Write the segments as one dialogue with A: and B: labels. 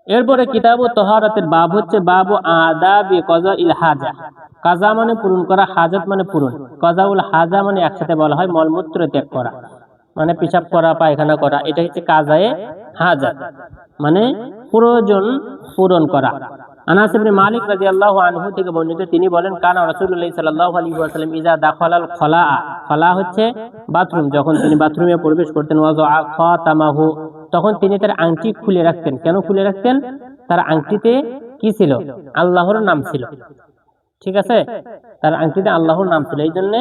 A: এরপরে কিতাবু তাহারাতের বাব হচ্ছে বাবু আদাবি কাযাইল হাজা। কাজা মানে পূরণ করা, হাজাত মানে পূরণ। কাযাউল হাজা মানে একসাথে বলা হয় মলমূত্র ত্যাগ করা, মানে পেশাব করা, পায়খানা করা, এটা হচ্ছে কাজায়ে হাজাত, মানে প্রয়োজন পূরণ করা। আনাস ইবনে মালিক রাদিয়াল্লাহু আনহু থেকে বর্ণিত, তিনি বলেন কানা রাসূলুল্লাহ সাল্লাল্লাহু আলাইহি ওয়াসাল্লাম ইযা দাখালাল খলা, খলা হচ্ছে বাথরুম, যখন তিনি বাথরুমে প্রবেশ করতেন, ওয়াযা খাতামাহু, তখন তিনি তার আংটি খুলে রাখতেন। কেন খুলে রাখতেন? তার আংটিতে কি ছিল? আল্লাহর নাম ছিল। ঠিক আছে, তার আংটিতে আল্লাহর নাম ছিল। এই জন্য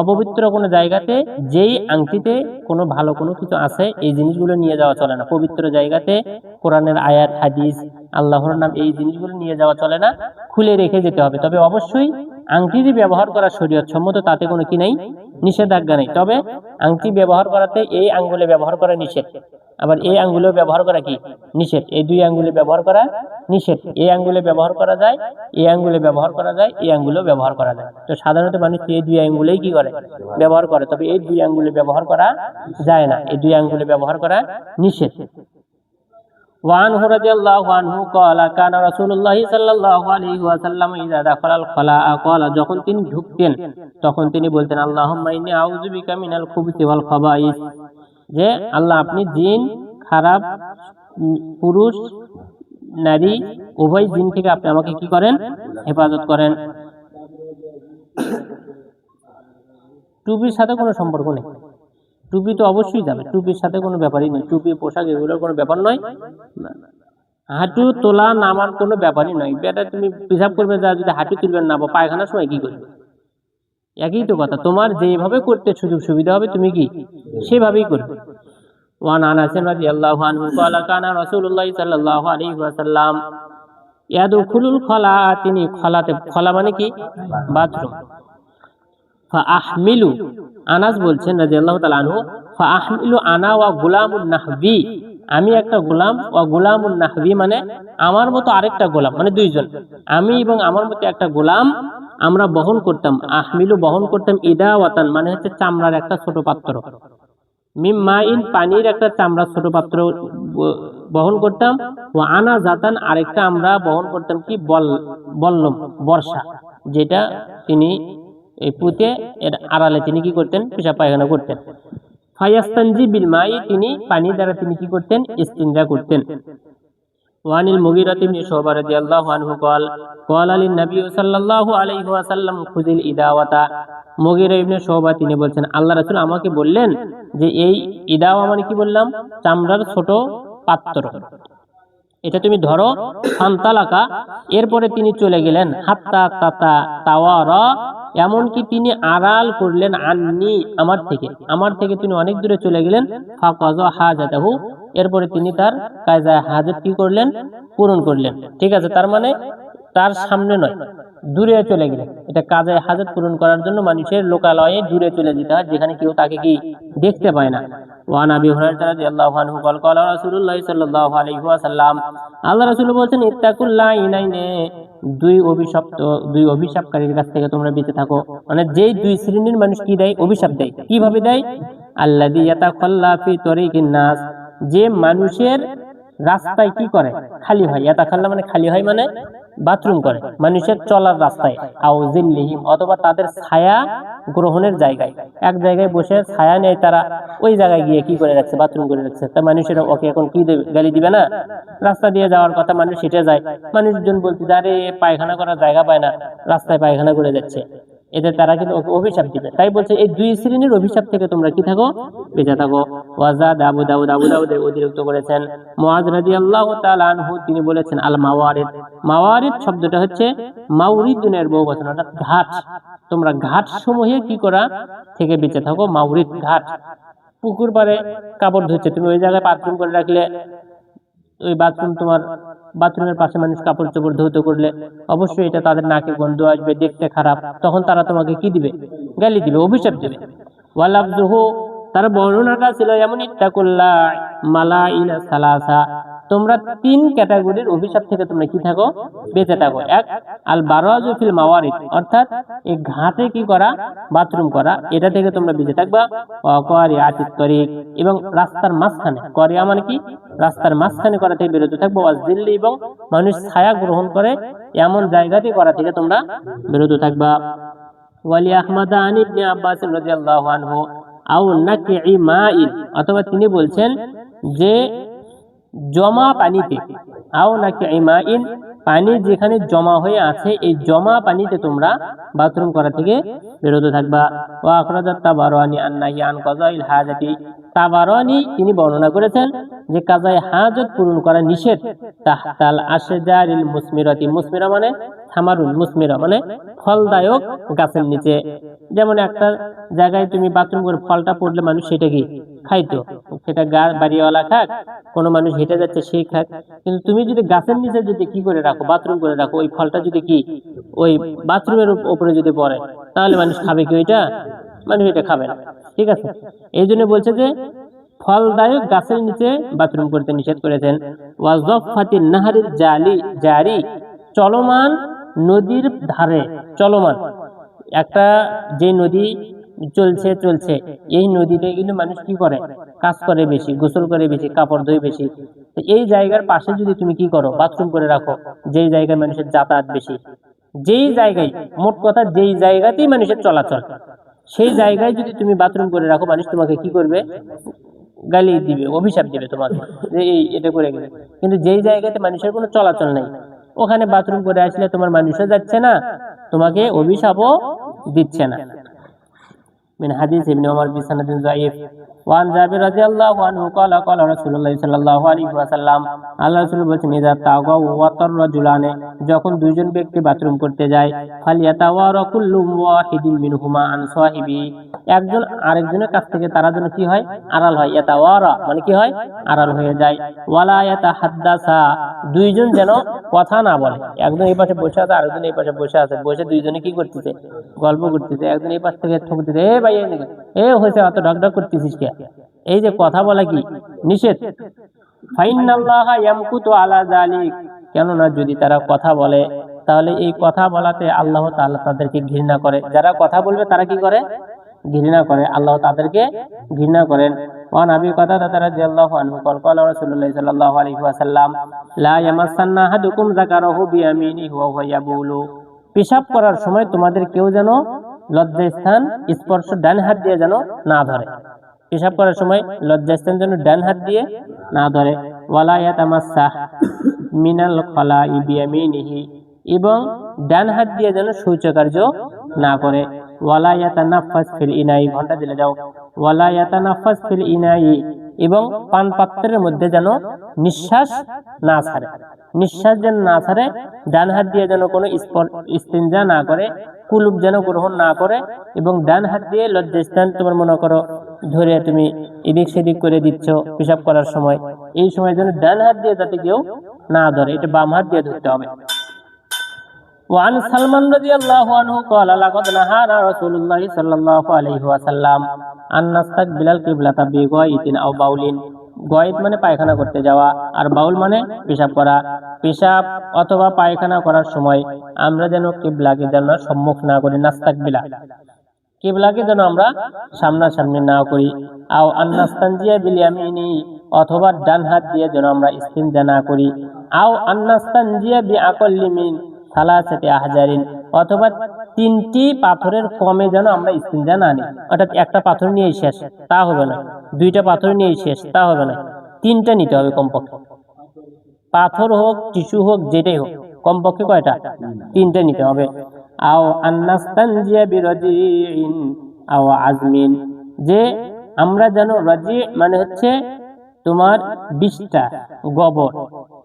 A: অপবিত্র কোনো জায়গাতে যেই আংটিতে কোনো ভালো কোনো কিছু আছে এই জিনিসগুলো নিয়ে যাওয়া চলে না। পবিত্র জায়গাতে কোরআনের আয়াত, হাদিস, আল্লাহর নাম, এই জিনিসগুলো নিয়ে যাওয়া চলে না, খুলে রেখে যেতে হবে। তবে অবশ্যই আংটি ব্যবহার করা শরীয়ত সম্মত, তাতে কোনো কি নেই, নিষেধাজ্ঞা নেই। তবে আংটি ব্যবহার করাতে এই আঙ্গুলে ব্যবহার করা নিষেধ, আবার এই আঙ্গুলে ব্যবহার করা কি নিষেধ। এই দুই আঙ্গুলে ব্যবহার করা নিষেধ। এই আঙ্গুলে ব্যবহার করা যায়, এই আঙ্গুলে ব্যবহার করা যায়, এই আঙ্গুলেও ব্যবহার করা যায়। তো সাধারণত মানুষ এই দুই আঙ্গুলেই কি করে, ব্যবহার করে। তবে এই দুই আঙ্গুলে ব্যবহার করা যায় না, এই দুই আঙ্গুলে ব্যবহার করা নিষেধ। ওয়ানহু রাদিয়াল্লাহু আনহু ক্বালা কানা রাসূলুল্লাহ সাল্লাল্লাহু আলাইহি ওয়াসাল্লাম ইযা দাখালাল খলা ক্বালা, যখন তিনি ঢুকতেন তখন তিনি বলতেন আল্লাহুম্মা ইন্নী আউযু বিকা মিনাল খুবুসি ওয়াল খাবাইস, যে আল্লাহ আপনি জিন, খারাপ, পুরুষ নারী উভয় জিন থেকে আপনি আমাকে কি করেন, হেফাজত করেন। টুপির সাথে কোনো সম্পর্ক নেই, টুপি তো অবশ্যই যাবে, টুপির সাথে কোনো ব্যাপারই নেই, টুপি, পোশাক এগুলোর কোনো ব্যাপার নয়। হাঁটু তোলা নামার কোনো ব্যাপারই নয়। বেটা তুমি পেশাব করবে, যা যদি হাঁটু তুলবেন না বা পায়খানার সময় কি করবে, একই তো কথা। তোমার যেভাবে করতে সুযোগ সুবিধা হবে তুমি কি সেভাবেই করবে। ওয়ান আনাস রাদিয়াল্লাহু আনহু ক্বালা কানা রাসূলুল্লাহ সাল্লাল্লাহু আলাইহি ওয়াসাল্লাম ইয়াদখুলুল খলা, তিনি খলাতে, খলা মানে কি বাথরুম, ফা আহমিলু, আনাস বলছেন রাদিয়াল্লাহু তাআলা আনহু, ফা আহমিলু আনা ওয়া গুলামুন নাহবি, আমি একটা গোলাম, ওয়া গুলামুন নাহবি মানে আমার মতো আরেকটা গোলাম, মানে দুইজন, আমি এবং আমার মতো একটা গোলাম, আমরা বহন করতাম, আহমিলু বহন করতাম, ইদাওয়াতান মানে হচ্ছে চামড়ার একটা ছোট পাত্র, মিম মাইন পানির একটা চামড়ার ছোট পাত্র বহন করতাম, ও আনা জাতান আরেকটা আমরা বহন করতাম কি বল্লম, বর্ষা, যেটা তিনি এই পুঁতে এর আড়ালে তিনি কি করতেন, পেশাব পায়খানা করতেন। ফায়াস্তানজি বিল মাই, তিনি পানি দ্বারা তিনি কি করতেন, ইস্তিনজা করতেন। ওয়ানিল মুগীরা ইবনে শুবা রাদিয়াল্লাহু আনহু ক্বালা লিন নবী সাল্লাল্লাহু আলাইহি ওয়াসাল্লাম খুযিল ইদাওয়াতা, মুগীরা ইবনে শুবা তিনি বলছেন আল্লাহ রাসূল আমাকে বললেন যে এই ইদাওয়া মানে কি বললাম, চামড়ার ছোট পাত্র, এটা তুমি ধরো। ফান্তালাকা, এরপরে তিনি চলে গেলেন, হাত্তা তাতা তাওয়ারা, এমনকি তিনি আড়াল করলেন, আন্নি আমার থেকে তিনি অনেক দূরে চলে গেলেন। ফাকাযা হাজাতাহু, এরপরে তিনি তার কাজা হাজত কি করলেন, পূরণ করলেন। ঠিক আছে, তার মানে তার সামনে নয়, দূরে চলে গেলেন। এটা কাজা হাজত পূরণ করার জন্য মানুষের লোকালয়ে দূরে চলে যেতে হয়, যেখানে কেউ তাকে কি দেখতে পায় না। ওয়ান আবি হুরায়রা রাদিয়াল্লাহু আনহু ক্বালা রাসূলুল্লাহ সাল্লাল্লাহু আলাইহি ওয়াসাল্লাম, আল্লাহ রাসূল বলেছেন ইত্তাকুল লাইনাইনে, দুই অভিশাপকারীর কাছ থেকে তোমরা বেঁচে থাকো। মানে যেই দুই শ্রেণীর মানুষ কি দেয়, অভিশাপ দেয়। কিভাবে দেয়? আল্লাযী ইয়াতাখাল্লা ফি তরিকিন নাস, যে মানুষের রাস্তায় কি করে, খালি হয়। ইয়াতাখাল্লা মানে খালি হয়, মানে বাথরুম করে মানুষের চলার রাস্তায়, আও জিল্লিহিম, অথবা তাদের ছায়া গ্রহণের জায়গায়, এক জায়গায় বসে ছায়া নেয় তারা, ওই জায়গায় গিয়ে কি করে রাখছে, বাথরুম করে রাখছে। তা মানুষের ওকে এখন কি গালি দিবে না? রাস্তা দিয়ে যাওয়ার কথা, মানুষ হেঁটে যায়, মানুষজন বলতে যারে পায়খানা করার জায়গা পায় না, রাস্তায় পায়খানা করে যাচ্ছে, এদের তারা কিন্তু ওকে অভিশাপ দিবে। তাই বলছে এই দুই শ্রেণীর অভিশাপ থেকে তোমরা কি থাকো, বেঁচে থাকো। ওয়াজাদ আবু দাউদ অতিরিক্ত করেছেন। মুআয রাদিয়াল্লাহু তাআলা আনহু তিনি বলেছেন আল মাওয়ারিদ, মাওয়ারিদ শব্দটা হচ্ছে মাউরিদুনের বহুবচন, অর্থাৎ ঘাট। তোমরা ঘাট সমূহে কি করা থেকে বেঁচে থাকো, মাউরিদ ঘাট। পুকুর পাড়ে কাপড় ধুচ্ছে, তুমি ওই জায়গায় বাথরুম করে রাখলে, ওই বাথরুম তোমার বাথরুমের পাশে মানুষ কাপড় চোপড় ধৌত করলে অবশ্যই এটা তাদের নাকে গন্ধ আসবে, দেখতে খারাপ, তখন তারা তোমাকে কি দিবে, গালি দিবে, অভিশাপ দিবে। ওয়ালাফযুহু, তার বর্ণনাটা ছিল এমন, ইত্তাকুল্লাহ মালাইনা সালাসা, তোমরা 3 ক্যাটাগরির অভিশাপ থেকে তোমরা কি থাকো, বেঁচে থাকো। এক, আল বারাজু ফিল মাওয়ারিদ, অর্থাৎ এই ঘাটে কি করা, বাথরুম করা, এটা থেকে তোমরা বেঁচে থাকবা। ওয়া কারিয়াতিত তরিক, এবং রাস্তার মাঝখানে, করিয়া মানে কি, রাস্তার মাঝখানে করা থেকে বিরত থাকবো। ওয়া জিল্লি, এবং মানুষ ছায়া গ্রহণ করে এমন জায়গাতে করা থেকে তোমরা বিরত থাকবা। ওয়ালি আহমদ আন ইবনে আব্বাস রাদিয়াল্লাহু আনহু আও নাকি মাইন, অথবা তিনি বলছেন যে জমা পানিতে, আও নাকি মাইন, পানি যেখানে জমা হয়ে আছে এই জমা পানিতে তোমরা বাথরুম করা থেকে বিরত থাকবা। ওয়া আখরাজাত তাবারানি আন-নাহি আন কাযাইল হাজাতি, তাবারানি তিনি বর্ণনা করেছেন যে কাযায়ে হাজত পূরণ করা নিষেধ। তাহতাল আশজারিল মুসমিরাতি, মুসমিরা মানে থামারুল, মুসমিরা মানে ফলদায়ক গাছের নিচে। যেমন একটা জায়গায় তুমি বাথরুম করে ফলটা পড়লে মানুষ সেটা কি খাইতো, সেটা বাড়িওয়ালা খাক, কোনো মানুষ হেঁটে যাচ্ছে সেই খাক। কিন্তু তুমি যদি গাছের নিচে যদি কি করে রাখো, বাথরুম করে রাখো, ওই ফলটা যদি কি ওই বাথরুমের উপরে যদি পড়ে, তাহলে মানুষ খাবে কি ওইটা? মানুষ এটা খাবে না। ঠিক আছে, এই জন্য বলছে যে ফলদায়ক গাছের নিচে বাথরুম করতে নিষেধ করেছেন। ওয়াজফাতিন নাহারিল জারি, চলমান নদীর ধারে, চলমান একটা যে নদী চলছে এই নদীতে কিন্তু মানুষ কি করে, কাজ করে বেশি, গোসল করে বেশি, কাপড় ধোয় বেশি। তো এই জায়গার পাশে যদি তুমি কি করো, বাথরুম করে রাখো, যেই জায়গায় মানুষের যাতায়াত বেশি, যেই জায়গায়, মোট কথা যেই জায়গাতেই মানুষের চলাচল, সেই জায়গায় যদি তুমি বাথরুম করে রাখো, মানুষ তোমাকে কি করবে, গালি দিবে, অভিশাপ দিবে তোমাকে, যে এই এটা করে গেলে। কিন্তু যেই জায়গাতে মানুষের কোনো চলাচল নাই, ওখানে বাথরুম করে আসলে তোমার মানুষও যাচ্ছে না, তোমাকে অভিশাপও দিচ্ছে না। من حديث ابن عمر بسند ضعيف وعن جابر رضي الله عنه قال قال رسول الله صلى الله عليه وسلم, আল্লাহ রাসূল বলেছেন, ইযা তাওয়া ওয়াতার রাজুলানে, যখন দুইজন ব্যক্তি বাথরুম করতে যায়, ফালিয়াতাওয়ারা কুল্লু ওয়াহিদিন মিনহুমা আন সাহিবি, একজন আরেকজনের কাছ থেকে তারা যেন কি হয়, আড়াল হয়। ইয়াতাওয়ারা মানে কি হয়, আড়াল হয়ে যায়। ওয়ালা ইয়াতাহাদ্দাসা, দুইজন যেন কথা না বলে। একজন এই পাশে বসে আছে, আরেকজন এই পাশে বসে আছে, বসে দুইজনে কি করতেছে, গল্প করতেছে। একজন এই পাশ থেকে ঠকতেছে, এ ভাই এ হয়েছে, অত ঢকঢক করতেছিস কে? এই যে কথা বলা কি নিষেধ। ফাইনাল্লাহা ইয়ামকুতু আলা যালিক, কেননা যদি তারা কথা বলে, তাহলে এই কথা বলাতে আল্লাহ তাআলা তাদেরকে ঘৃণা করে। যারা কথা বলবে তারা কি করে, ঘৃণা করে, আল্লাহ তাদেরকে ঘৃণা করেন। ওয়ান আবি কাতাদা রাদিয়াল্লাহু আনহু ক্বাল ক্বালা রাসূলুল্লাহ সাল্লাল্লাহু আলাইহি ওয়াসাল্লাম, লা ইয়ামাসান্না আহাদুকুম যাকারাহু বিয়ামিনিহি ওয়া হুয়া ইয়াবুলু, পেশাব করার সময় তোমাদের কেউ যেন লজ্জাস্থান স্পর্শ ডান হাত দিয়ে যেন না ধরে। পেশাব করার সময় লজ্জাস্থান যেন ডান হাত দিয়ে না ধরে। ওয়ালা ইয়াতামাসসাহ মিনাল খলাই বিয়ামিনিহি, এবং ডান হাত দিয়ে যেন শৌচকার্য না করে। ওয়ালা ইয়াতানাফাস ফিল ইনাই, ঘন্টা দিলে যাও। ওয়ালা ইয়াতানাফাস ফিল ইনাই, এবং পান পাত্রের মধ্যে যেন নিঃশ্বাস না ছাড়ে, নিঃশ্বাস যেন না ছাড়ে। ডান হাত দিয়ে যেন কোনো ইস্তিনজা না করে, কুলুপ যেন গ্রহণ না করে, এবং ডান হাত দিয়ে লজ্জাস্থান তোমার মনে করো ধরে তুমি এদিক সেদিক করে দিচ্ছ পেশাব করার সময়, এই সময় যেন ডান হাত দিয়ে যাতে কেউ না ধরে, এটা বাম হাত দিয়ে ধরতে হবে। وعن سلمان رضي الله عنه قال لقد نهانا رسول الله صلى الله عليه وسلم أن نستقبل القبلة بغائط أو باول, গয়েত মানে পায়খানা করতে যাওয়া, আর বাউল মানে পেশাব করা। পেশাব অথবা পায়খানা করার সময় আমরা যেন কিবলাকে যেন সম্মুখ না করি, নাস্তাকবিলা, কিবলাকে যেন আমরা সামনাসামনি না করি। আও আন্নাস্তানজিয়া বিল ইয়ামিনি, অথবা ডান হাত দিয়ে যেন আমরা ইস্তিনজা না করি। আও আন্নাস্তানজিয়া বিআকাল্লি মিন সালাসাতি আহজারিন, অথবা 3টি পাথরের কমে যেন আমরা ইস্তিনজা না নিই। অর্থাৎ একটা পাথর নিয়ে শেষ, তা হবে না। 2টা পাথর নিয়ে শেষ, তা হবে না। 3টা নিতে হবে কমপক্ষে। পাথর হোক, টিস্যু হোক, যেটাই হোক, কমপক্ষে কয়টা? 3টা নিতে হবে। আও আন্নাস্তানজিয়া বিরাজিন আও আজমিন, যে আমরা যেন, রাজি মানে হচ্ছে তোমার 20টা গোবর,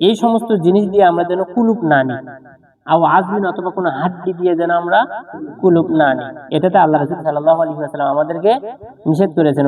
A: এই সমস্ত জিনিস দিয়ে আমরা যেন কুলুপ না নিই। আও আজমিন, অথবা কোনো হাড্ডি দিয়ে যেন আমরা কুলুপ না নিই। এটাতে আল্লাহ রাসূল সাল্লাল্লাহু আলাইহি ওয়াসাল্লাম আমাদেরকে নিষেধ করেছেন।